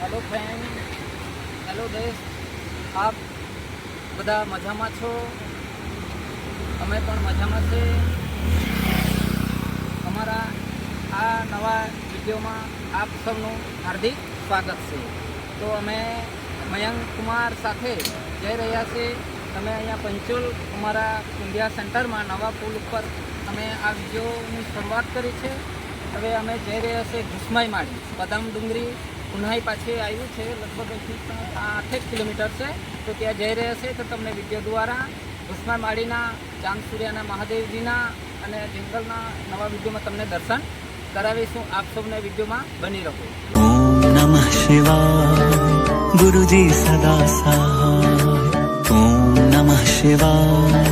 Hello friend, hello દેશ, આપ બધા મજામાં છો? અમે પણ મજામાં છે. અમારા આ નવા વિડીયોમાં આપ સૌનું હાર્દિક સ્વાગત છે. તો અમે મયંક કુમાર સાથે જઈ રહ્યા છીએ. અમે અહીંયા પંચોલ અમારા ઇન્ડિયા સેન્ટરમાં નવા પુલ ઉપર અમે આ વિડીયોની શરૂઆત કરી છે. હવે અમે જઈ રહ્યા છીએ ઘુસમાઈ માળી, બદામ ડુંગરી ઉનાઈ પાછી આવ્યું છે, લગભગ 8 કિલોમીટર છે. તો ત્યાં જઈ રહ્યા છે. તો તમને વિડીયો દ્વારા ઘુસમાઈ માળીના ચાંદ સૂર્યના મહાદેવજીના અને જંગલના નવા વિડીયોમાં તમને દર્શન કરાવીશું. આપ સૌને વિડીયોમાં બની રહો. ઓમ નમઃ શિવાય, ગુરુજી સદા સહાય. ઓમ નમઃ શિવાય,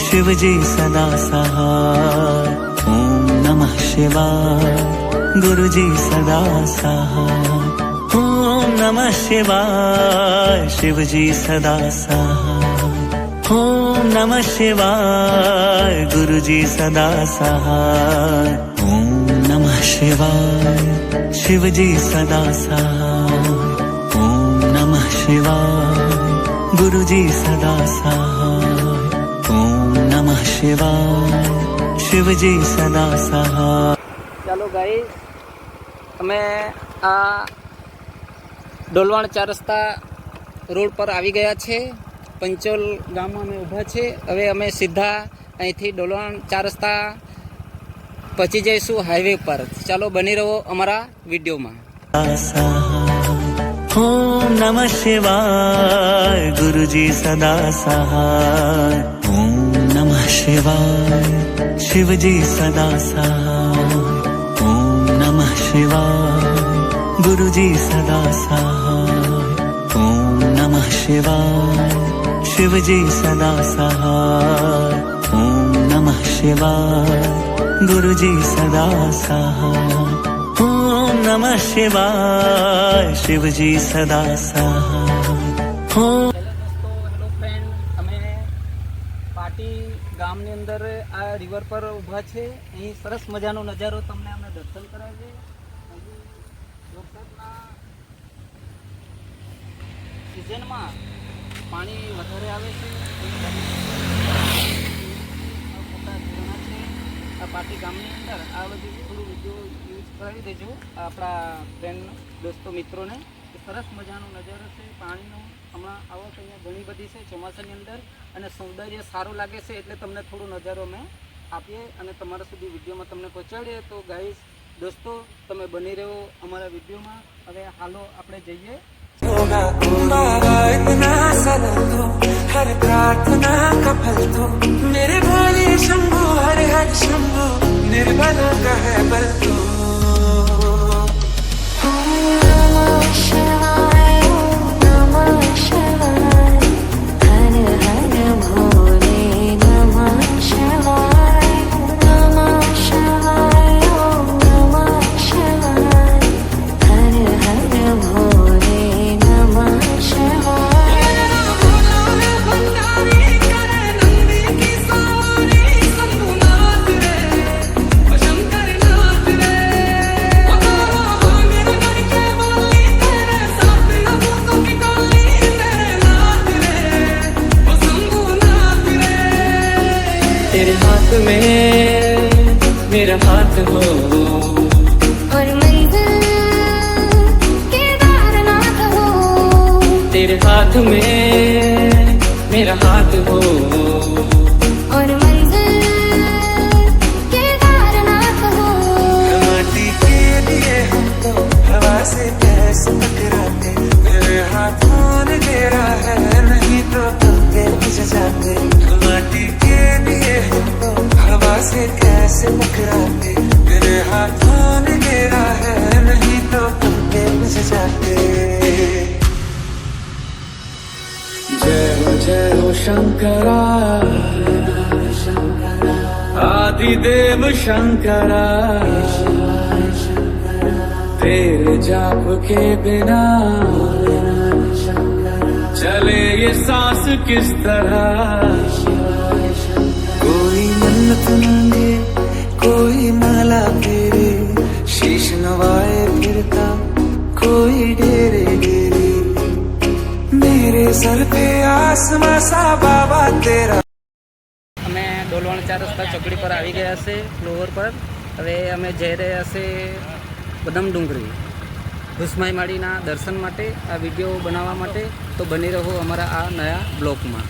શિવજી સદા સહાય. ઓમ નમઃ શિવાય, ગુરુજી સદા સહાય. ઓમ નમઃ શિવાય, શિવજી સદા સહાય. ઓમ નમઃ શિવાય, ગુરુજી સદા સહાય. ઓમ નમઃ શિવાય, શિવજી સદા સહાય. ઓમ નમઃ શિવાય, ગુરુજી સદા સહાય. ઓમ નમઃ શિવાય, શિવજી સદા સહાય. ચાલો ગાઈસ, અમે આ ડોલવાણ 4 રસ્તા રોડ પર આવી ગયા છે. પંચોલ ગામમાં અમે ઊભા છે. હવે અમે સીધા અહીંથી ડોલવાણ 4 રસ્તા પહોંચી જઈશું હાઈવે પર. ચાલો બની રહો અમારા વિડીયોમાં. ઓમ નમઃ શિવાય, ગુરુજી સદા સહાય. ઓમ નમઃ શિવાય, શિવજી સદા સહાય. ઓમ નમઃ શિવાય, ગુરુજી સદા સહાય. ઓમ નમઃ શિવાય, શિવજી સદા સહાય. ઓમ નમઃ શિવાય, ગુરુજી સદા સહાય. ઓમ નમઃ શિવાય, શિવજી સદા સહાય. હેલો ફ્રેન્ડ, અમે પાટી ગામની અંદર આ રિવર પર ઊભા છે. અહીં સરસ મજાનો નજારો તમને અમે દર્શન કરાવીએ. વરસાદના સિઝનમાં પાણી વધારે આવે છે. મોટા ઝરણા છે આ પાટી ગામની અંદર. આ બધું થોડું વિડીયો યુઝ કરાવી દેજો આપણા ફ્રેન્ડ દોસ્તો મિત્રોને. સરસ મજાનો નજારો છે પાણીનો. હમણાં આવક અહીંયા ઘણી બધી છે ચોમાસાની અંદર, અને સૌંદર્ય સારું લાગે છે. એટલે તમને થોડો નજારો અમે આપીએ અને તમારા સુધી વિડીયોમાં તમને પહોંચાડીએ. તો ગાઈસ દોસ્તો, તમે બની રહો અમારા વિડીયોમાં. હવે હાલો આપણે જઈએ. हर प्रार्थना का फल तो मेरे भोले शंभु, हर हर शंभु निर्बल का है बल तो. तेरे हाथ में मेरा हाथ हो और मंजिल केदारनाथ हो. तेरे हाथ में मेरा हाथ हो और मंजिल केदारनाथ हो. माटी के लिए हम तो हवा से कैसे टकराते. मेरे हाथों ने घेरा है, नहीं तो तुम पे बुझ जाते. माटी के लिए हवा से कैसे टकराते. तेरे हाथों ने घेरा है, नहीं तो तुम पे बुझ जाते. जय हो शंकरा, आदिदेव शंकरा. तेरे जाप के बिना चले ये सांस किस तरह. कोई मन्नत मांगे, कोई माला फेरे, शीश नवाए फिरता कोई डेरे सर पे आसमां सा बाबा तेरा। અમે ડોલવણ 4 રસ્તા ચોકડી પર આવી ગયા છે ફ્લોર પર. હવે અમે જઈ રહ્યા છે બદામ ડુંગરી ભુસમાઈ માળીના દર્શન માટે, આ વિડીયો બનાવવા માટે. તો બની રહો અમારા આ નયા બ્લોગમાં.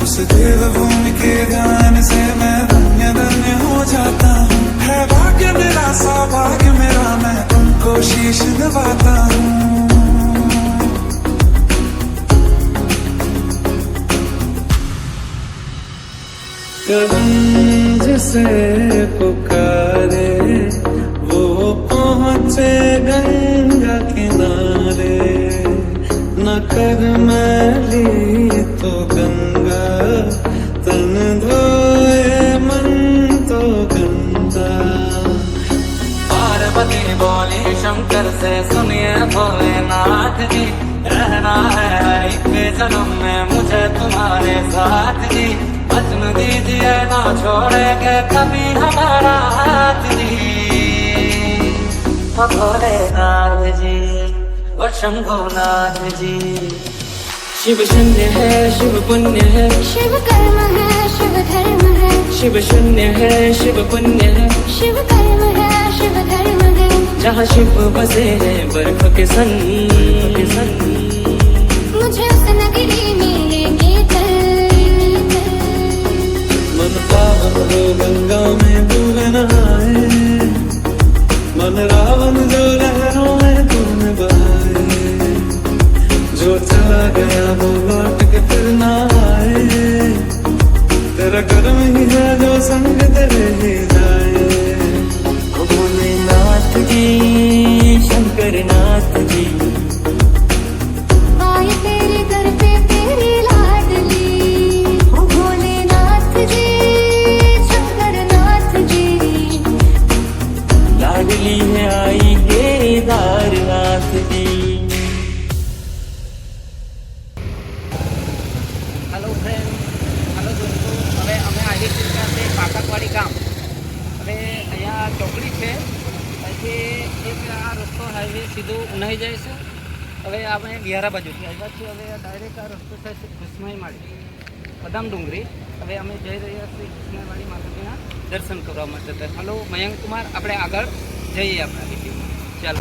उस देवभूमि के ध्यान से मैं धन्य धन्य हो जाता हूँ। है भाग्य मेरा सौभाग्य मेरा, मैं तुमको शीश नवाता हूँ। कभी जिसे पुकारे वो पहुँचे गंगा किनारे, न कर मैली तो गंगा तन धोए मन तो गंगा। पार्वती बोली शंकर से सुनिए भोलेनाथ जी, रहना है हर एक जन्म में मुझे तुम्हारे साथ जी। वचन दीजिए ना छोड़ेंगे कभी हमारा हाथ जी। भोलेनाथ जी और शंभुनाथ जी। शिव शून्य है शिव पुण्य है, शिव कर्म है शिव धर्म है, शिव शून्य है शिव पुण्य है, शिव कर्म है शिव धर्म है। जहाँ शिव बसे हैं बर्फ के सन, मुझे उस नगरी मिलेंगे कल। मन पावन हो गंगा में डूब नहाए, मन रावण जो लहरों में तुम बहाए। जो चला गया वो लौट के फिर ना आए, तेरा कर्म ही है जो संग तेरे ही जाए। भोलेनाथ जी शंकरनाथ जी। आए तेरे दर पे तेरी लाडली, भोलेनाथ जी शंकरनाथ जी। लाडली है आई Kedarnath ji. Hello friend, hello दोस्तों, હવે અમે આવી ચૂક્યા છે પાટકવાડી ગામ. હવે અહીંયા ચોકડી છે, અહીંથી એક આ રસ્તો હાઈવે સીધો ઉનાઈ જાય છે. હવે આપણે બિહારા બાજુથી આવ્યા છીએ. હવે ડાયરેક્ટ આ રસ્તો થાય છે ભુસમાઈ માળી બદામ ડુંગરી. હવે અમે જઈ રહ્યા છીએ ભુસમાઈ માળી માતાજીના દર્શન કરવા માટે. તો હલો મયંક કુમાર, આપણે આગળ જઈએ આપણા વિડીયોમાં. ચાલો.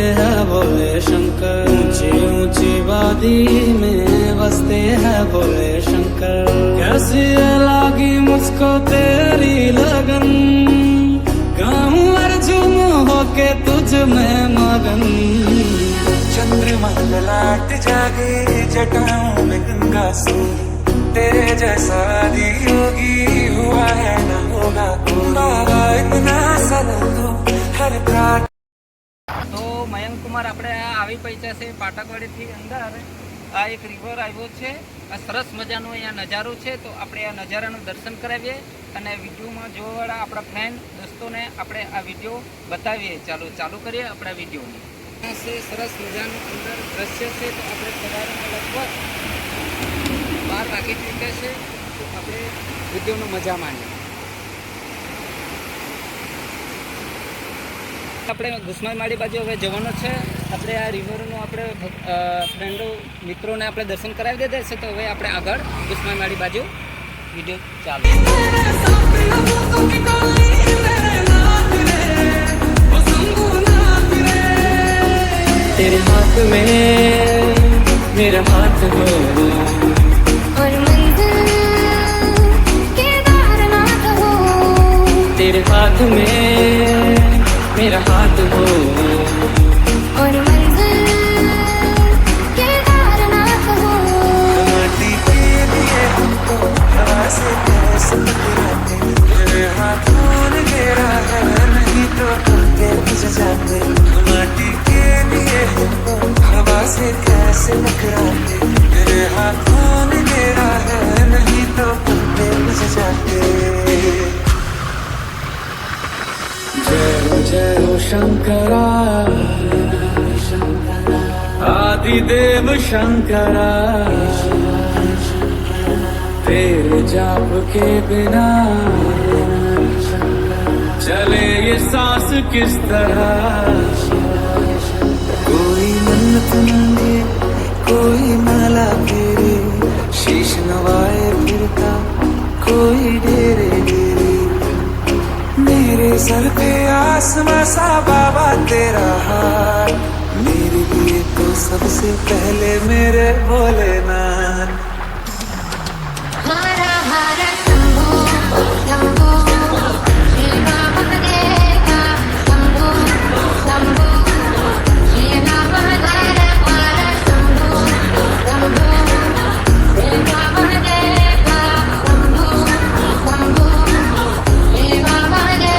बोले शंकर ऊंची ऊंची वादी में बसते हैं बोले शंकर। कैसी लगी मुझको तेरी लगन, गाऊं अर्जुन होके तुझ में मगन। चंद्रमा ललाट जागे जटाओं में गंगा सूर, तेरे जैसा योगी हुआ है न होगा कोई। बाबा इतना सरल तो हर प्राण। તો મયંક કુમાર આપણે આ આવી પહોંચ્યા છે પાટકવાડીથી અંદર. આ એક રિવર આવ્યો છે, આ સરસ મજાનો અહીંયા નજારો છે. તો આપણે આ નજારાનું દર્શન કરાવીએ અને વિડીયોમાં જોવાવાળા આપણા ફ્રેન્ડ દોસ્તોને આપણે આ વિડીયો બતાવીએ. ચાલુ કરીએ આપણા વિડીયોને. આ છે સરસ મજાનું અંદર દ્રશ્ય છે. તો આપણે સવારમાં લગભગ 12 વાગી ચૂક્યા છે. તો આપણે વિડીયોનો મજા માણીએ. આપણે ભુસમાઈ માળી બાજુ હવે જવાનો છે. આપણે આ રિવરનું આપણે ફ્રેન્ડો મિત્રોને આપણે દર્શન કરાવી દીધા છે. તો હવે આપણે આગળ ભુસમાઈ માળી બાજુ વિડીયો ચાલુ. तेरे हाथ में मेरा हाथ हो, और मंजिल केदारनाथ हो। तेरे हाथ में मेरा हाथ हो, और मंजिल केदारनाथ हो। माटी के लिए हमको हवा से कैसे टकराते, तेरे हाथों ने घेरा है नहीं तो तुम मुझ जाते। माटी के लिए हमको हवा से कैसे टकराते, तेरे हाथों ने घेरा है नहीं तो तुम मुझ जाते। शंकरा आदिदेव शंकरा तेरे जाप के बिना चले ये सांस किस तरह कोई मन्नत मांगे कोई माला फेरे शीश नवाए फिरता कोई डेरे डेरे मेरे सर पे आसमां सा बाबा तेरा हाथ मेरे लिए तो सबसे पहले मेरे भोलेनाथ हर हर शंभो शंभो शिव महादेवा शंभो शंभो शिव महादेवा हर शंभो शंभो शिव महादेवा शंभो शंभो शिव महादेवा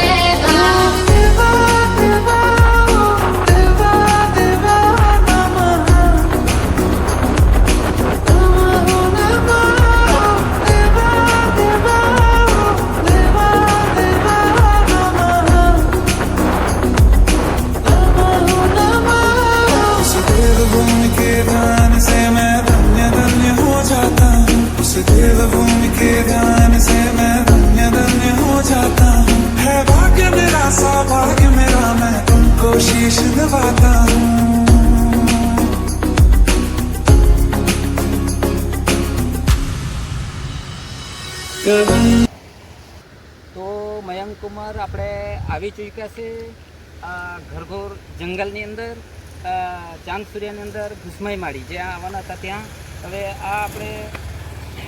देवा देवा देवा देवा नमः उस देवभूमि के दान से मैं धन्य धन्य हो जाता हूँ उस देवभूमि के दान से मैं धन्य धन्य हो जाता हूँ है भाग्य मेरा सौभाग्य मेरा मैं तुमको शीश नवाता हूँ कभी તો મયંક કુમાર આપણે આવી ચૂક્યા છે આ ઘરઘોર જંગલની અંદર ચાંદ સૂર્યની અંદર ઘુસમાઈ માળી જ્યાં આવવાના હતા ત્યાં હવે આ આપણે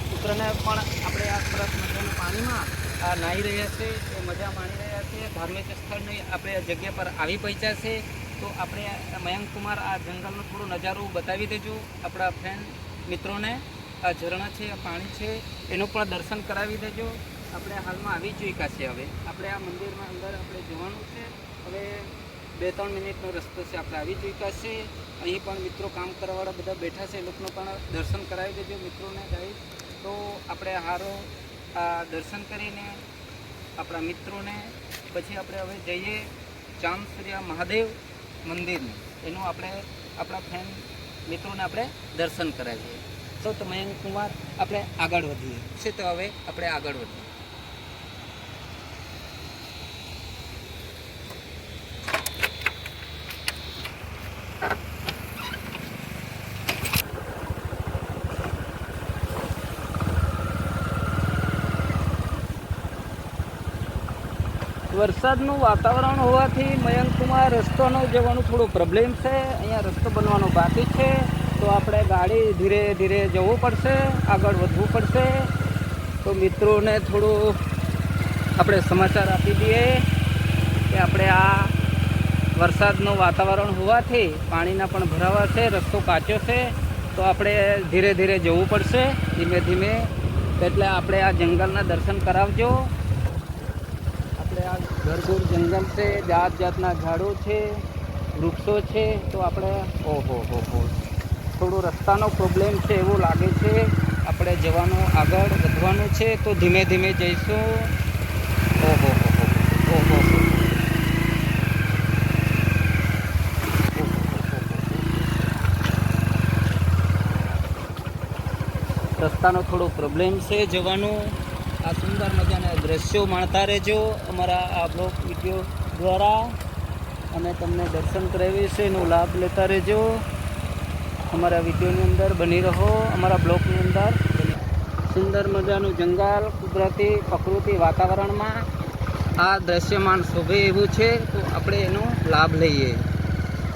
પુત્રને પણ આપણે આ સરસ મજાના પાણીમાં આ નાહી રહ્યા છે એ મજા માણી રહ્યા છે ધાર્મિક સ્થળની આપણે આ જગ્યા પર આવી પહોંચ્યા છે તો આપણે મયંક કુમાર આ જંગલનો થોડો નજારો બતાવી દેજો આપણા ફ્રેન્ડ મિત્રોને આ ઝરણા છે આ પાણી છે એનું પણ દર્શન કરાવી દેજો આપણે હાલમાં આવી ચૂક્યા છે હવે આપણે આ મંદિરમાં અંદર આપણે જવાનું છે હવે 2-3 મિનિટનો રસ્તો છે આપણે આવી ચૂક્યા છે અહીં પણ મિત્રો કામ કરવાવાળા બધા બેઠા છે એ લોકોનો પણ દર્શન કરાવી દેજો મિત્રોને ગાઈડ તો આપણે હારો આ દર્શન કરીને આપણા મિત્રોને પછી આપણે હવે જઈએ ચાંદ સૂર્ય મહાદેવ મંદિરનું એનું આપણે આપણા ફ્રેન્ડ મિત્રોને આપણે દર્શન કરાવીએ તો મયંક કુમાર આપણે આગળ વધીએ છે તો હવે આપણે આગળ વધીએ વરસાદનું વાતાવરણ હોવાથી મયંક કુમાર રસ્તોનો જવાનું થોડું પ્રોબ્લેમ છે અહીંયા રસ્તો બનવાનો બાકી છે તો આપણે ગાડી ધીરે ધીરે જવું પડશે આગળ વધવું પડશે તો મિત્રોને થોડું આપણે સમાચાર આપી દઈએ કે આપણે આ વરસાદનું વાતાવરણ હોવાથી પાણીના પણ ભરાવા છે રસ્તો કાચો છે તો આપણે ધીરે ધીરે જવું પડશે ધીમે ધીમે એટલે આપણે આ જંગલના દર્શન કરાવજો આપણે આ ઘરઘોર જંગલ છે જાત જાતના ઝાડો છે વૃક્ષો છે તો આપણે ઓહો થોડું રસ્તાનો પ્રોબ્લેમ છે એવું લાગે છે આપણે જવાનું આગળ વધવાનું છે તો ધીમે ધીમે જઈશું ઓહો રસ્તાનો થોડો પ્રોબ્લેમ છે જવાનું આ સુંદર મજાના દ્રશ્યો માણતા રહેજો અમારા આ બ્લોગ વિડીયો દ્વારા અમે તમને દર્શન કરાવીએ છીએ એનો લાભ લેતા રહેજો અમારા વિડીયોની અંદર બની રહો અમારા બ્લોગની અંદર સુંદર મજાનું જંગલ કુદરતી પ્રકૃતિ વાતાવરણમાં આ દ્રશ્યમાન શોભે એવું છે તો આપણે એનો લાભ લઈએ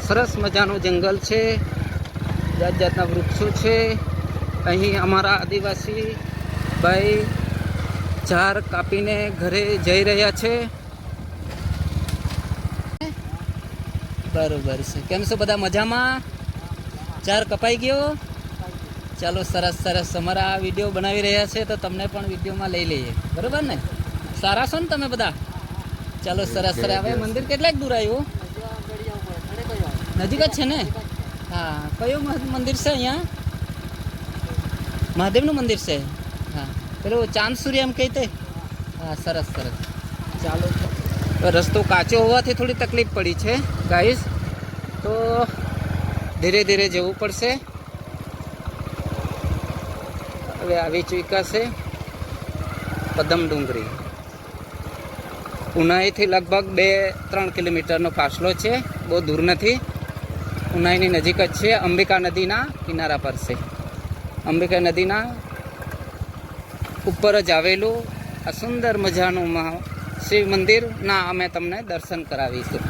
સરસ મજાનું જંગલ છે જાત જાતના વૃક્ષો છે અહીં અમારા આદિવાસી ભાઈ ઝાડ કાપીને ઘરે જઈ રહ્યા છે બરોબર છે કેમ છો બધા મજામાં ઝાડ કપાઈ ગયો ચાલો સરસ સરસ અમારા આ વિડીયો બનાવી રહ્યા છે તો તમને પણ વિડીયોમાં લઈ લઈએ બરોબર ને સારા છો ને તમે બધા ચાલો સરસ સરસ હવે મંદિર કેટલાક દૂર આવ્યું નજીક જ છે ને હા કયું મંદિર છે અહીંયા મહાદેવનું મંદિર છે હા પેલું ચાંદ સૂર્ય એમ કહી તે હા સરસ સરસ ચાલો રસ્તો કાચો હોવાથી થોડી તકલીફ પડી છે ગાઈસ, તો ધીરે ધીરે જવું પડશે. હવે આવી ચૂક્યા છે પદમ ડુંગરી. ઉનાઈથી લગભગ 2-3 કિલોમીટરનો ફાસલો છે, બહુ દૂર નથી. ઉનાઈની નજીક જ છે, અંબિકા નદીના કિનારા પર છે. અંબિકા નદીના ઉપર જ આવેલું આ સુંદર મજાનું શિવ મંદિરના અમે તમને દર્શન કરાવીશું.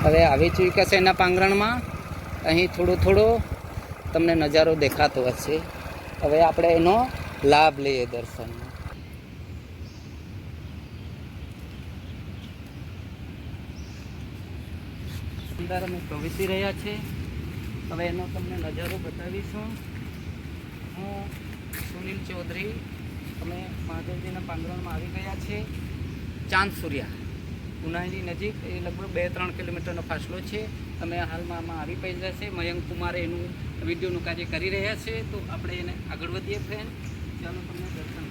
હવે આવી ચૂક્યા છે એના પાંગરણમાં. અહીં થોડો તમને નજારો દેખાતો હશે. હવે આપણે એનો લાભ લઈએ દર્શનનો. અંદર અમે પ્રવેશી રહ્યા છે. હવે એનો તમને નજારો બતાવીશું. હું સુનિલ ચૌધરી, અમે મહાદેવજીના પાંગરણમાં આવી ગયા છે. ચાંદ સૂર્યા ઉનાઈની નજીક, એ લગભગ 2-3 કિલોમીટરનો ફાસલો છે. અમે હાલમાં આમાં આવી પહોંચ્યા છે. મયંક કુમારે એનું વિડીયોનું કાર્ય કરી રહ્યા છે, તો આપણે એને આગળ વધીએ ફ્રેન્ડ. ચાલો તમને દર્શન.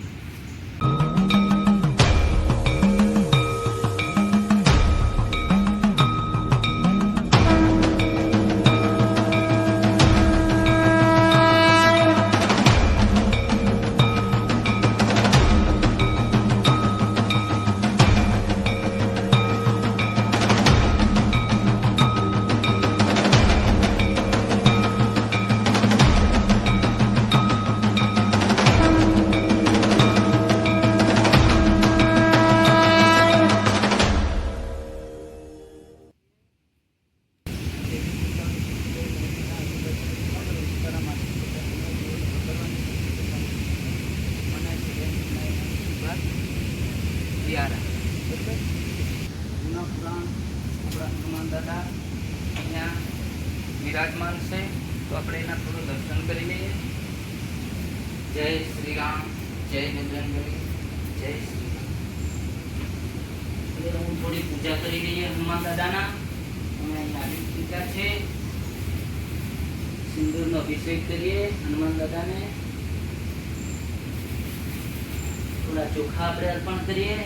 દાદા અહીંયા વિરાજમાન છે, તો આપણે એના થોડું દર્શન કરી લઈએ. જય શ્રી રામ, જય બજરંગબલી, જય શ્રી રામ. હું થોડી પૂજા કરી લઈએ હનુમાન દાદાના. અમે અહીંયા આવી પૂજા છે. સિંદૂરનો અભિષેક કરીએ હનુમાન દાદાને. થોડા ચોખા આપણે અર્પણ કરીએ.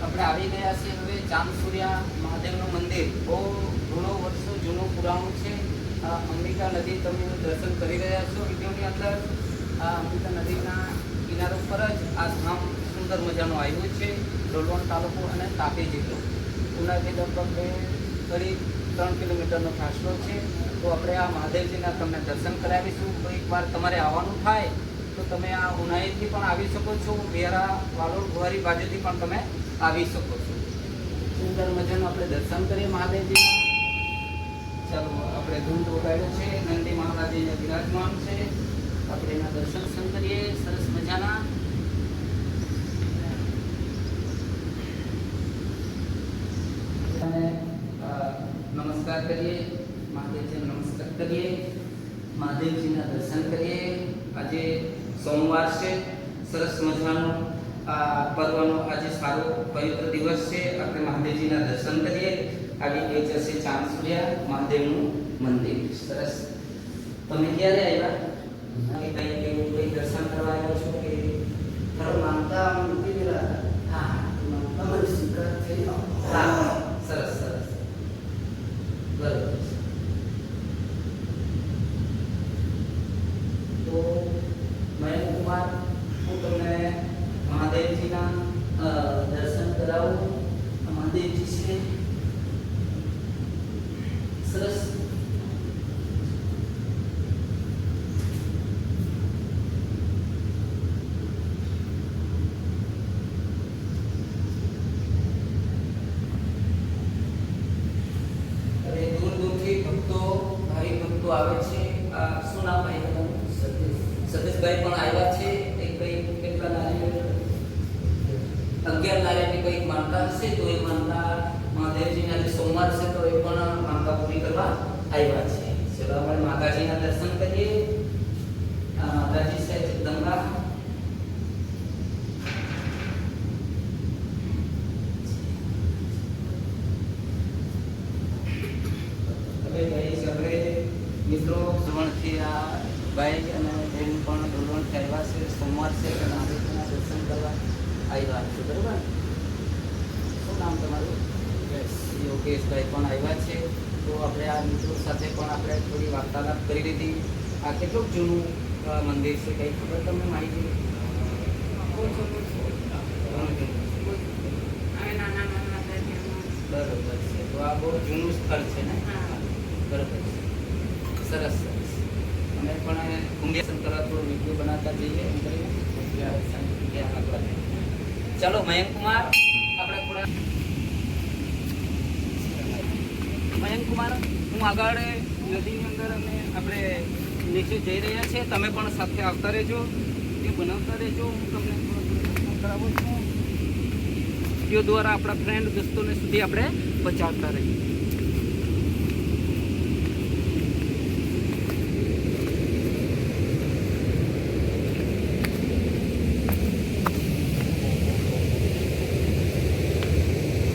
આપણે આવી ગયા છે હવે ચાંદ સૂર્યા મહાદેવનું મંદિર. બહુ ઘણો વર્ષો જૂનું પુરાણું છે. અંબિકા નદી તમે દર્શન કરી રહ્યા છો વિડીયોની અંદર. આ અંબિકા નદીના કિનારા ઉપર જ આ ધામ સુંદર મજાનું આવ્યું છે. ડોલવણ તાલુકો અને તાપી જિલ્લો. ઉનાથી લગભગ 3 કિલોમીટરનો ફાસલો છે. તો આપણે આ મહાદેવજીના તમને દર્શન કરાવીશું. તો એકવાર તમારે આવવાનું થાય તો તમે આ ઉનાઈથી પણ આવી શકો છો. વેરા વાલોડ ગુવારી બાજુથી પણ તમે આવી શકો છો. સુંદર મજાનું આપણે દર્શન કરીએ મહાદેવજીના. ચાલો આપણે ધૂંધ વગાડ્યો છે. નંદી મહારાજ વિરાજમાન છે. આપણે એના દર્શન કરીએ સરસ મજાના. નમસ્કાર કરીએ મહાદેવજીને, નમસ્કાર કરીએ મહાદેવજીના દર્શન કરીએ. આજે સોમવાર છે. સરસ મજાનો આ પર્વનો આજે સારો પવિત્ર દિવસ છે. આપણે મહાદેવજીના દર્શન કરીએ. આવી ગઈ જશે ચાંદ સૂર્યા મહાદેવનું મંદિર. સરસ. તમે ક્યારે આવ્યા? કઈ દર્શન કરવા આવ્યા છો કે માનતા મૂકી દેલા? હા, તમારી સ્વીકાર થઈ. હા, સરસ સરસ, બરાબર. તો મયંક કુમાર, હું તમને મહાદેવજીના દર્શન કરાવું. મહાદેવજી છે સરસ. આવે છે. શું નામ ભાઈ તમારું? સતીશભાઈ પણ આવ્યા છે. એક ભાઈ કેટલા નારિયેળ 11 નારિયેળની કંઈક માનતા હશે, તો એ માનતા મહાદેવજીના આજે સોમવાર છે તો એ પણ માનતા પૂરી કરવા આવ્યા છે. ચલો આપણે માતાજીના દર્શન કરીએ. આ માતાજી છે જગદંબા. મિત્રો ધોરણથી આ ભાઈ અને બહેન પણ ધોરણથી આવ્યા છે. સોમવાર છે અને મહાદેવના દર્શન કરવા આવ્યા છે. બરાબર? શું નામ તમારું? યોગેશભાઈ પણ આવ્યા છે. તો આપણે આ મિત્રો સાથે પણ આપણે થોડી વાર્તાલાપ કરી લીધી. આ કેટલું જૂનું મંદિર છે, કંઈ ખબર તમને માહિતી? બરોબર છે. તો આ બહુ જૂનું સ્થળ છે ને? બરોબર છે. સરસ સરસ. અમે પણ કુંભ્યાસન કરવા થોડો વિડીયો બનાવતા જઈએ એમ કરીને. ચાલો મયંક કુમાર, આપણે થોડા મયંક કુમાર, હું આગળ નદીની અંદર અને આપણે નીચે જઈ રહ્યા છીએ. તમે પણ સાથે આવતા રહેજો, એ બનાવતા રહેજો. હું તમને થોડું કરાવું છું. વિડીયો દ્વારા આપણા ફ્રેન્ડ દોસ્તોને સુધી આપણે પહોંચાડતા રહીએ.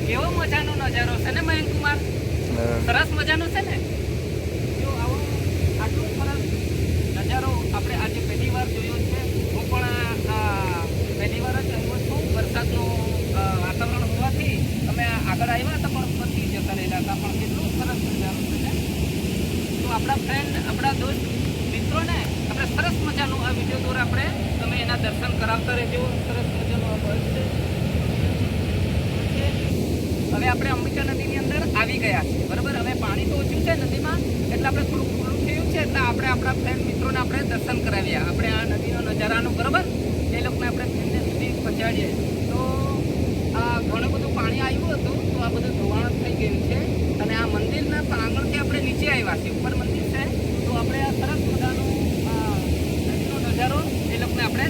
કેવો મજાનો નજારો છે ને મયંક કુમાર? સરસ મજાનો છે ને? જો આવો આટલો સરસ નજારો આપણે આજે પહેલી વાર જોયો છે. હું પણ પહેલી વાર જ આવ્યો છું. વરસાદનું વાતાવરણ હોવાથી અમે આગળ આવ્યા હતા પણ બધી જતા રહેલા હતા. પણ કેટલું સરસ નજારો છે ને? તો આપણા ફ્રેન્ડ, આપણા દોસ્ત મિત્રોને આપણે સરસ મજાનું આ વિડીયો દ્વારા આપણે તમે એના દર્શન કરાવતા રહેજો. સરસ મજાનું આ બસ છે. હવે આપણે અંબિકા નદીની અંદર આવી ગયા છીએ. બરાબર? હવે પાણી તો ઓછું છે નદીમાં, એટલે આપણે થોડું ખુલ્લું થયું છે. એટલે આપણે આપણા ફ્રેન્ડ મિત્રોને આપણે દર્શન કરાવ્યા. આપણે આ નદીનો નજારાનું, બરાબર, એ લોકોને આપણે ફ્રેન્ડને સુધી પહોંચાડીએ. તો આ ઘણું બધું પાણી આવ્યું હતું, તો આ બધું ધોવાણ થઈ ગયું છે. અને આ મંદિરના પ્રાંગણથી આપણે નીચે આવ્યા છીએ. ઉપર મંદિર છે, તો આપણે આ સરસ મજાનું નદીનો નજારો એ લોકોને આપણે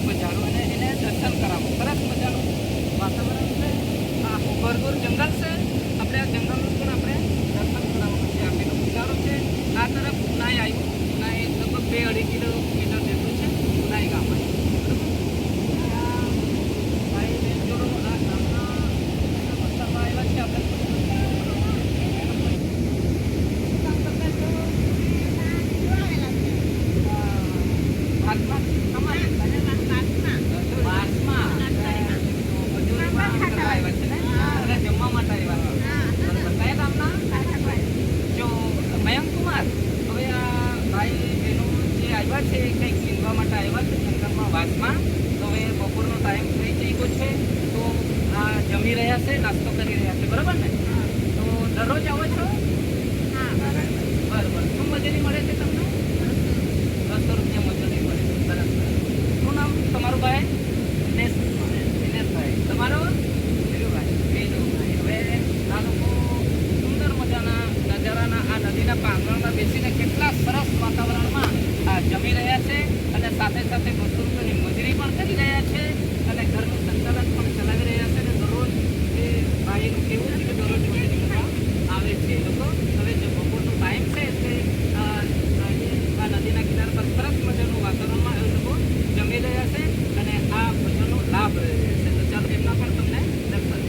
પહોંચાડો અને એને દર્શન કરાવો. સરસ મજાનું વાતાવરણ છે. આખું ઘરઘર જંગલ છે. આપણે આ જંગલનું પણ આપણે દર્શન કરાવવાનું છે. આપેલો ઉતારો છે. આ તરફ ઉનાઈ આવ્યું. ઉનાઈ લગભગ 2-2.5 કિલોમીટર જેટલું છે ઉનાઈ ગામ. ભાઈ બેન જોડો આ ગામના વસ્તારમાં આવ્યા છે આપણે. જમવા માટે આવ્યા. કયા ગામના? જો મયંક કુમાર, હવે આ ભાઈ બહેનો જે આવ્યા છે કંઈક સીનવા માટે આવ્યા છે જંગલમાં, વાસમાં. તો હવે બપોરનો ટાઈમ થઈ ગયો છે. તો આ જમી રહ્યા છે, નાસ્તો કરી રહ્યા છે. બરાબર ને? તો દરરોજ આવો છો? બરાબર. શું મજૂરી મળે છે તમને? 200 રૂપિયા મજૂરી મળે છે. સરસ. શું નામ તમારું ભાઈ? દિનેશભાઈ. તમારો? હવે આ લોકો સુંદર મજાના નજારાના આ નદીના પ્રાંગણમાં બેસીને કેટલા સરસ વાતાવરણમાં જમી રહ્યા છે અને સાથે સાથે 200 રૂપિયાની મજૂરી પણ કરી રહ્યા છે અને ઘરનું સંચાલન પણ ચલાવી રહ્યા છે. અને દરરોજ એ ભાઈનું કેવું છે કે દરરોજ મજૂરી કરવા આવે છે એ લોકો. હવે જે બપોરનો ટાઈમ છે તે આ નદીના કિનારા પર સરસ મજાનું વાતાવરણમાં એ લોકો જમી રહ્યા છે અને આ ભોજનનો લાભ લઈ રહ્યા છે. તો ચાલો એમના પણ તમને દર્શન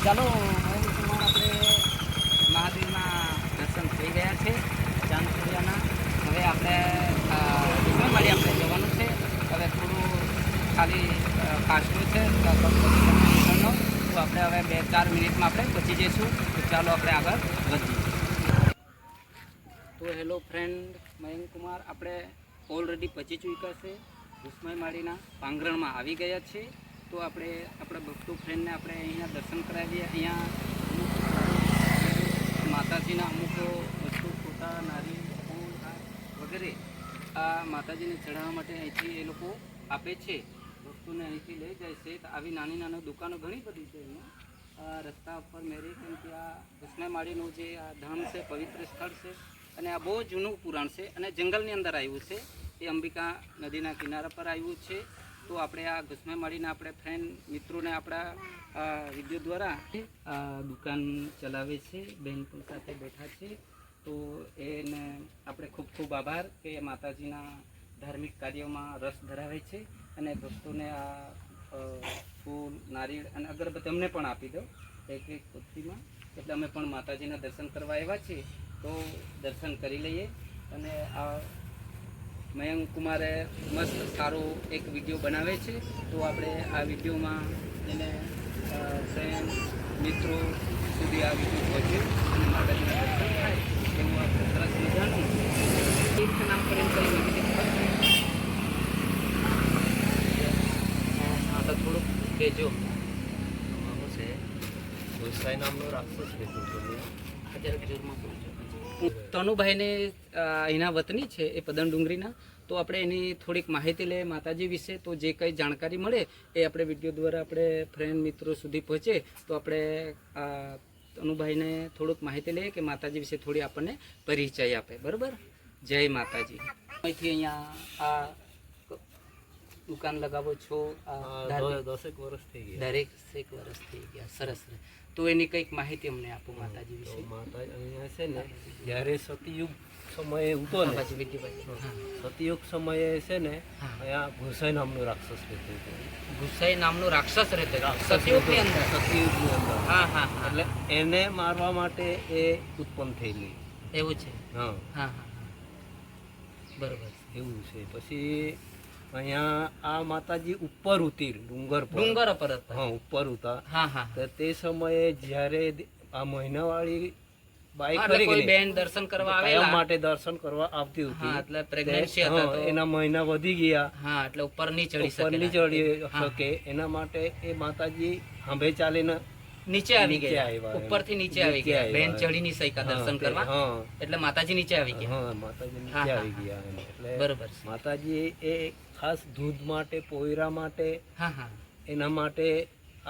ચાલો આપણે મહાદેવના દર્શન થઈ ગયા છે ચાંદસુરિયાના. હવે આપણે વિશ્વમાળી આપણે જવાનું છે. હવે થોડું ખાલી ફાસ્ટો છે તો આપણે હવે 2-4 મિનિટમાં આપણે પહોંચી જઈશું. તો ચાલો આપણે આગળ વધીએ. તો હેલો ફ્રેન્ડ, મયંક કુમાર આપણે ઓલરેડી પહોંચી ચૂક્યા છે. વિસ્મયમાળીના પાંગરણમાં આવી ગયા છે. તો આપણે આપણા ભક્તો ફ્રેન્ડને આપણે અહીંયા દર્શન કરાવીએ. અહીંયા માતાજીના અમુક વસ્તુ, ફોટા, નારિયેળ, ફૂલ વગેરે આ માતાજીને ચઢાવવા માટે અહીંથી એ લોકો આપે છે, વસ્તુને અહીંથી લઈ જાય છે. તો આવી નાની નાની દુકાનો ઘણી બધી છે અહીંયા આ રસ્તા ઉપર મેરી, કેમ કે આ કૃષ્ણમાળીનું જે આ ધામ છે, પવિત્ર સ્થળ છે અને આ બહુ જૂનું પુરાણ છે અને જંગલની અંદર આવ્યું છે. એ અંબિકા નદીના કિનારા પર આવ્યું છે. તો આપણે આ ઘુસમાળીના આપણે ફ્રેન્ડ મિત્રોને આપણા વિડીયો દ્વારા આ દુકાન ચલાવે છે, બેન પણ સાથે બેઠા છે. તો એને આપણે ખૂબ ખૂબ આભાર કે માતાજીના ધાર્મિક કાર્યોમાં રસ ધરાવે છે અને ભક્તોને આ ફૂલ, નારિયેળ અને અગરબત્તી અમને પણ આપી દો એક કોથળીમાં. એટલે અમે પણ માતાજીના દર્શન કરવા આવ્યા છીએ, તો દર્શન કરી લઈએ. અને આ મયંક કુમારે મસ્ત સારો એક વિડીયો બનાવે છે. તો આપણે આ વિડીયોમાં એને ફ્રેન્ડ મિત્રો સુધી આ વિડીયો પહોંચે અને માતાજીના દર્શન થાય એવું આપણે સરસ મજાનું એક નામ કરીને તો થોડુંક કહેજો. છે ગોસાઈ નામનો રાક્ષસ રહેતો હતો. અત્યારે જોરમાં બોલજો. તનુભાઈને અહીંના વતની છે એ પદન ડુંગરીના. તો આપણે એની થોડીક માહિતી લઈએ માતાજી વિશે. તો જે કંઈ જાણકારી મળે એ આપણે વિડીયો દ્વારા આપણે ફ્રેન્ડ મિત્રો સુધી પહોંચે. તો આપણે તનુભાઈને થોડુંક માહિતી લઈએ કે માતાજી વિશે થોડી આપણને પરિચય આપે. બરાબર? જય માતાજી. અહીંથી અહીંયા આ દુકાન લગાવો છો? દસેક વર્ષ થઈ ગયા. દરેક વર્ષ થઈ ગયા. સરસ. તો એની કંઈક માહિતી અમને આપો માતાજી વિશે. માતા અહીંયા છે ને, જ્યારે સતયુગ સમયે ઉતો ને, સતયુગ સમયે છે ને, અહીંયા ઘુસાઈ નામનો રાક્ષસ રહેતો હતો. ગુસાઈ નામનો રાક્ષસ રહેતો સતયુગની અંદર. સતયુગની અંદર. હા હા. એટલે એને મારવા માટે એ ઉત્પન્ન થયેલી. એવું છે. હા હા હા. બરોબર. એવું છે. પછી અહીંયા આ માતાજી ઉપર ઉતરી ડુંગર પર. ડુંગર પર હતા. હા, ઉપર ઉતા. હા હા. તો તે સમયે જ્યારે આ મહિનાવાળી બાઈ એટલે ખરી કોઈ ગઈ, બેન દર્શન કરવા કાયમ આવેલા માટે દર્શન કરવા આવતી હા, હતી. એટલે પ્રેગ્નન્સી હતા તો એના મહિના વધી ગયા, હા, એટલે ઉપર નહીં ચડી ઉપર નહીં શકે. ચડી શકે. એના માટે એ માતાજી હાંભે ચાલીને નીચે આવી નીચે ગયા. આવ્યા. ઉપરથી નીચે આવી નીચે ગયા. આવ્યા. બેન ચડી નહીં શક્યા દર્શન હા, કરવા. હા એટલે માતાજી નીચે આવી ગયા. હા, માતાજી હા, નીચે હા, આવી ગયા. એટલે બરોબર છે. માતાજી એ ખાસ દૂધ માટે, પોયરા માટે, હા હા. એના માટે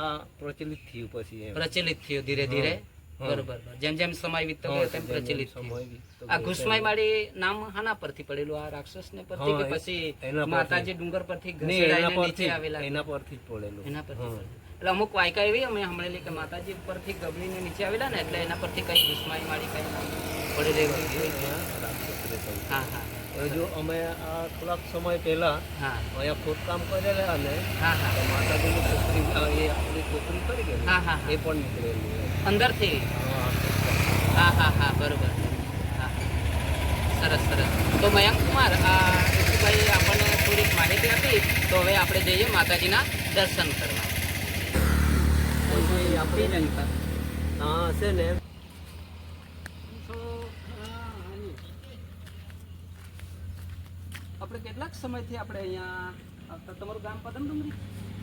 આ પ્રચલિત થયું. પછી એમ પ્રચલિત થયું ધીરે ધીરે. હા. બરોબર. જેમ જેમ સમય વીતતો ગયો તેમ પ્રચલિત થયું. આ ઘુસમાઈ માળી નામ હાના પરથી પડેલું? આ રાક્ષસ ને પરથી કે હા, પછી એના પરથી. માતાજી ડુંગર પરથી નહીં, ઘસેડાઈને એના નીચે આવેલા? એના પરથી જ પડેલું. એના પરથી હા. પડેલું. એટલે અમુક વાયકા એવી અમે સાંભળેલી કે માતાજી પરથી ગબડીને નીચે આવેલા ને, એટલે એના પરથી કઈ ઘુસમાઈ માળી કઈ નામ પડેલું. અહીંયા રાક્ષસ રહેતો હતો. હા હા. હવે જો અમે આ થોડાક સમય પહેલા હા અહીંયા ખોદકામ કરેલા અને હા હા. માતાજીની છોકરી, એ આપણી છોકરી કરી ગઈ હા, હા, હા. એ પણ નીકળેલી. અંદરથી. હા, હા હા હા. બરોબર. હા. સરસ સરસ. તો મયંક કુમાર ભાઈ આપણને થોડીક માહિતી આપી. તો હવે આપણે જઈએ માતાજીના દર્શન કરવા. આપણી જનતા હા છે ને. આપણે કેટલાક સમયથી આપણે અહીંયા તમારું ગામ પદમ ડુંગરી?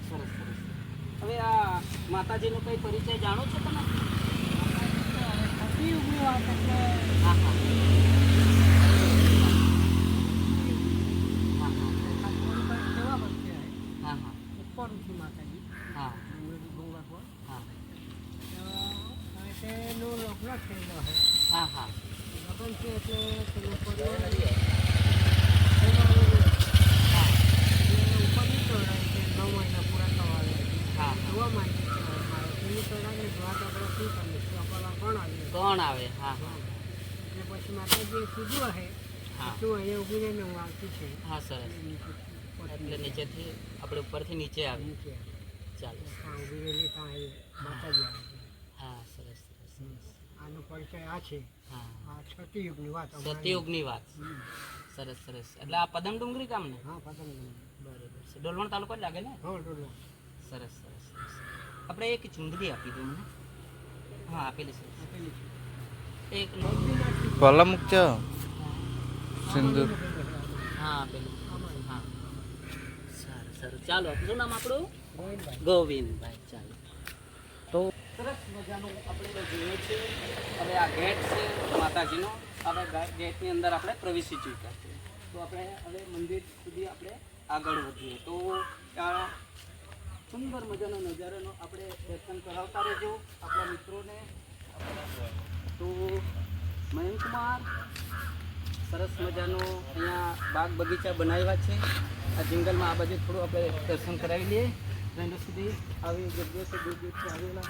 સરસ સરસ. હવે આ માતાજીનો કઈ પરિચય જાણો છો તમે? હા હા. હા હા. હા હા. હા હા. કોણ આવે? હા હા. પછી માતાજી કીધું હે હા તું અહીંયા ઉભી રહીને હું આવતી છે હા. સરસ. એટલે નીચેથી આપણે ઉપરથી નીચે આવી. નીચે ચાલો. ત્યાં ઉભી રહેલી ત્યાં એ માતાજી આવે છે. હા. સરસ સરસ સરસ. આનો પરિચય આ છે. હા. આ સતયુગની વાત અમારી. સતયુગની વાત. સરસ સરસ. એટલે આ પદમ ડુંગરી ગામ ને? હા પતંગ. બરોબર છે. ડોલવણ તાલુકો જ લાગે ને? હા ડોલો. સરસ સરસ સરસ. આપણે એક ચુંદડી આપી દો મને. હા આપેલી છે. આપેલી છે. એક પલા મૂકજો સિંદૂર. હા આપેલું. હા. સારું સારું. ચાલો. શું નામ આપણું? ગોવિંદભાઈ. ચાલો. તો સરસ મજાનું આપણે જોયું છે. હવે આ ગેટ છે માતાજીનો. હવે ગેટની અંદર આપણે પ્રવેશી ચૂક્યા છે. તો આપણે હવે મંદિર સુધી આપણે આગળ વધીએ. તો આ સુંદર મજાનો નજારાનો આપણે દર્શન કરાવતા રહેજો આપણા મિત્રોને. તો મયંકકુમાર સરસ મજાનો અહીંયા બાગ બગીચા બનાવ્યા છે. આ જંગલમાં આ બાજુ થોડું આપણે દર્શન કરાવી લઈએ. ટ્રેન્ડો સુધી આવી જગ્યાએ છે, દૂર દૂરથી આવેલા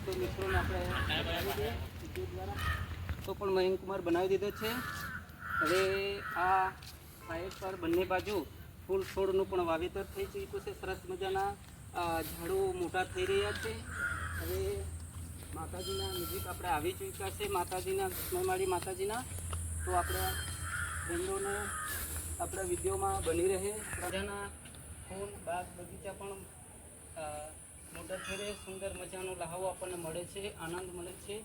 તો મિત્રોને આપણે બતાવી દઈએ વિડીયો દ્વારા. તો પણ મયંકકુમાર બનાવી દીધો છે. હવે આ સાઈડ પર બંને બાજુ ફૂલ છોડનું પણ વાવેતર થઈ ચૂક્યું છે. સરસ મજાના ઝાડો મોટા થઈ રહ્યા છે. હવે માતાજીના નજીક આપણે આવી ચૂક્યા છે, માતાજીના કૃષ્ણમાળી માતાજીના. તો આપણે ફ્રેન્ડોને આપણા વિડીયોમાં બની રહે. મજાના ફૂલ બાગ બગીચા પણ મોટા થઈ રહે. સુંદર મજાનો લહાવો આપણને મળે છે, આનંદ મળે છે.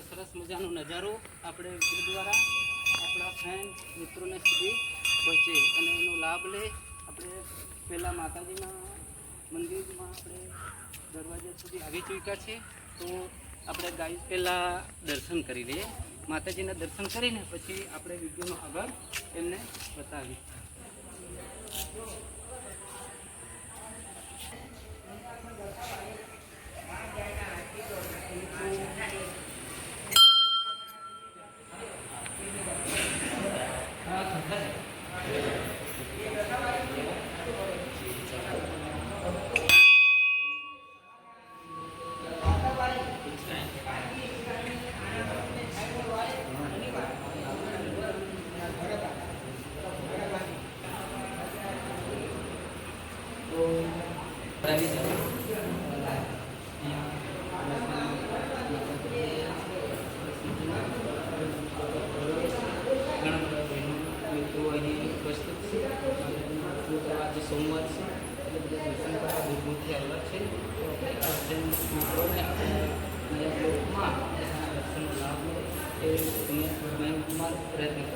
સરસ મજાનો નજારો આપણે વિડીયો દ્વારા આપણા ફ્રેન્ડ મિત્રોને સુધી પહોંચે અને એનો લાભ લે. આપણે પહેલાં માતાજીના મંદિરમાં આપણે દરવાજા સુધી આવી ચૂક્યા છે. તો આપણે ગાઈસ પહેલાં દર્શન કરી લઈએ. માતાજીના દર્શન કરીને પછી આપણે વિડીયોનો આગળ એમને બતાવીએ. આજે સોમવાર છે એટલે બધા દર્શન કરવા દૂર દૂરથી આવ્યા છે. તો આપણે મિત્રોને આપણે બ્લોગમાં દર્શનનો લાભ લે એ મયંકકુમાર પ્રયત્ન કરે.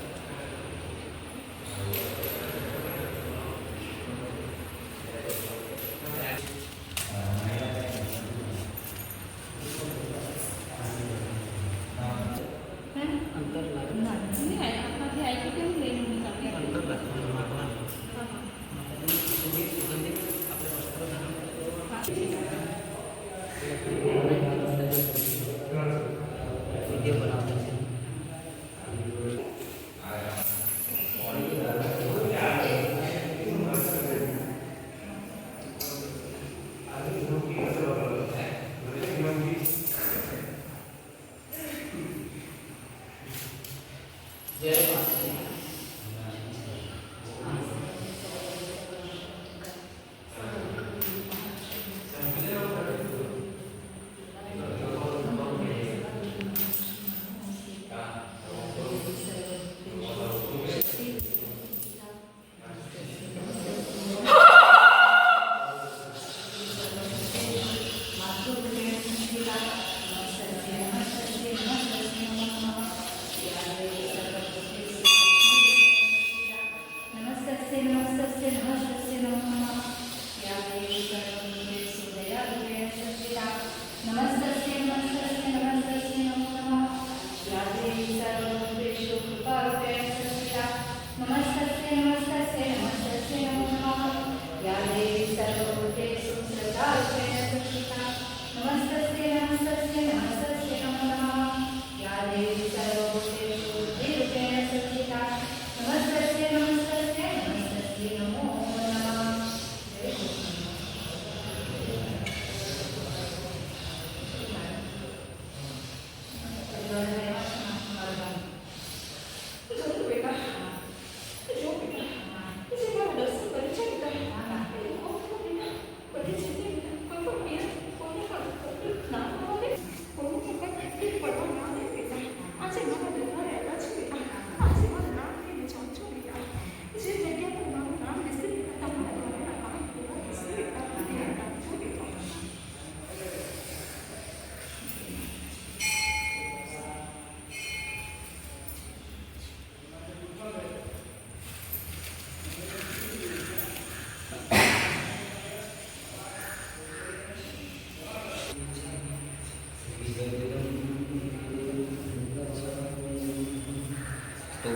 તો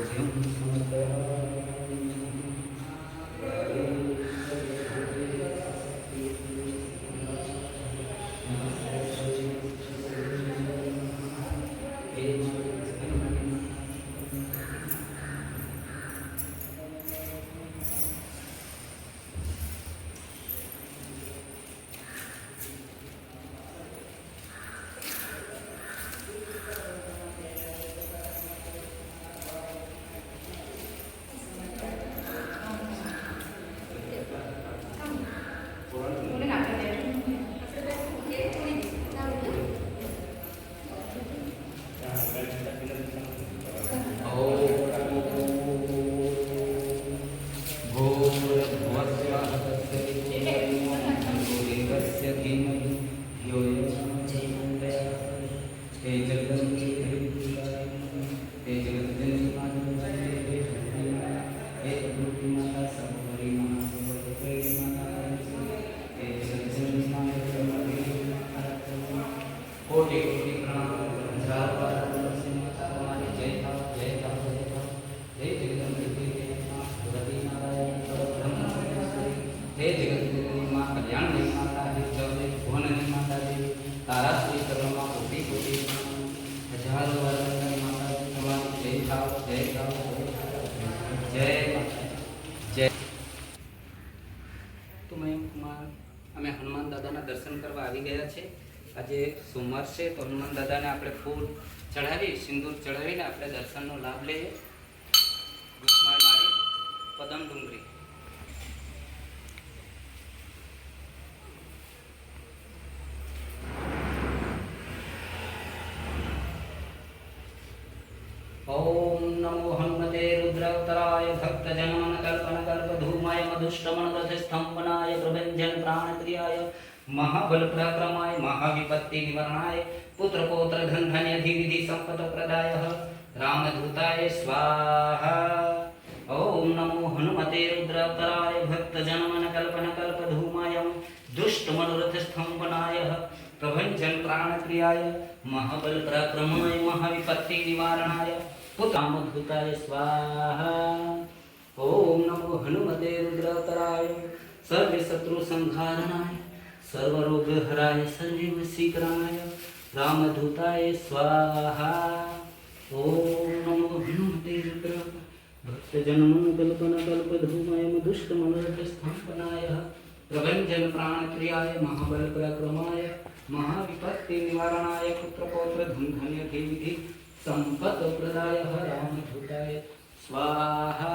જય તો મયંક કુમાર અમે હનુમાન દાદાના દર્શન કરવા આવી ગયા છે. આજે સોમવાર છે તો હનુમાન દાદાને આપણે ફૂલ ચઢાવી સિંદૂર ચઢાવીને આપણે દર્શનનો લાભ લઈએ. ઘૂસમાર મારી પદમ ડુંગરી. ओम नमो हनुमते रुद्रावताराय भक्तजनमन कल्पन कल्पधूमाय मधुष्टमन रथस्तंभनाय प्रभंजन प्राणप्रियाय महाबल पराक्रमाय महाविपत्ति निवारणाय पुत्र पौत्र धन धन्य विधि संपत प्रदायः रामदूताय स्वाहा. ओम नमो हनुमते रुद्रावताराय भक्तजनमन कल्पन कल्पधूमाय दुष्ट मनोरथ स्तंभनाय प्रभंजन प्राणप्रियाय महाबल पराक्रमाय महाविपत्ति निवारणाय पुत्रामद्भुताय स्वाहा. ओम नमो हनुमते रुद्रावताराय सर्व शत्रु संहारणाय सर्वरोग हराय सर्ववशीकरणाय रामदूताय स्वाहा. ओम नमो हनुमते रुद्रावताराय भक्तजनमन कल्पन कल्पधूमाय दुष्ट मनोरथ स्तंभनाय प्रभंजन प्राणप्रियाय महाबल पराक्रमाय महाविपत्ति निवारणाय पुत्र पौत्र धन धन्य विधि संपत प्रदाय रामदूताय स्वाहा.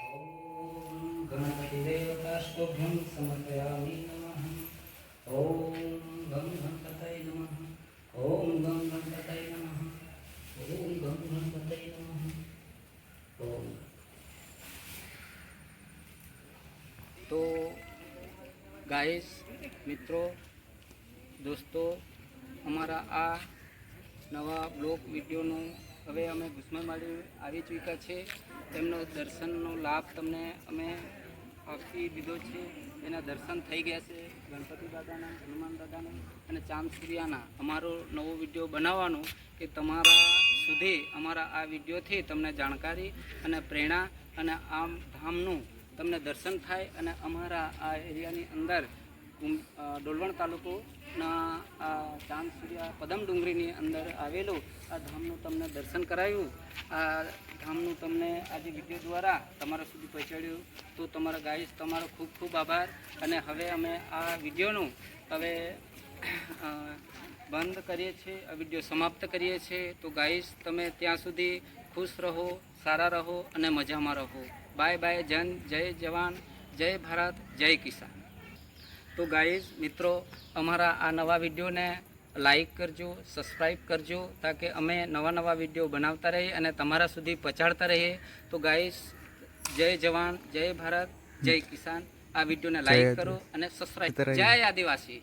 ओम गणपति देवताष्टभ्यं समर्पयामि नमः. ओम गं गणपतये नमः. ओम गं गणपतये नमः. ओम गं गणपतये नमः. ओम. तो गाइस મિત્રો દોસ્તો અમારા આ નવા બ્લોગ વિડીયોનું હવે અમે ઘૂસમારમાળી આવી ચૂક્યા છે. તેમનો દર્શનનો લાભ તમને અમે આપી દીધો છે. એના દર્શન થઈ ગયા છે ગણપતિ દાદાના, હનુમાન દાદાના અને ચાંદ સૂર્યાના. અમારો નવો વિડીયો બનાવવાનો કે તમારા સુધી અમારા આ વિડીયોથી તમને જાણકારી અને પ્રેરણા અને આમ ધામનું તમને દર્શન થાય અને અમારા આ એરિયાની અંદર ડોલવણ તાલુકોના આ ચાંદ સૂર્યા પદમ ડુંગરીની અંદર આવેલું આ ધામનું તમને દર્શન કરાવ્યું. આ ધામનું તમને આજે વિડીયો દ્વારા તમારા સુધી પહોંચાડ્યું. તો તમારા ગાઈસ તમારો ખૂબ ખૂબ આભાર. અને હવે અમે આ વિડીયોનું હવે બંધ કરીએ છીએ, આ વિડીયો સમાપ્ત કરીએ છીએ. તો ગાઈસ તમે ત્યાં સુધી ખુશ રહો, સારા રહો અને મજામાં રહો. Bye bye. જય જવાન, જય ભારત, જય કિસાન. તો ગાઈઝ મિત્રો અમારા આ નવા વિડીયોને લાઈક કરજો, સબસ્ક્રાઈબ કરજો, તાકે અમે નવા નવા વિડીયો બનાવતા રહીએ અને તમારા સુધી પહોંચાડતા રહીએ. તો ગાઈઝ જય જવાન, જય ભારત, જય કિસાન. આ વિડીયોને લાઈક કરો અને સબસ્ક્રાઈબ. જય આદિવાસી.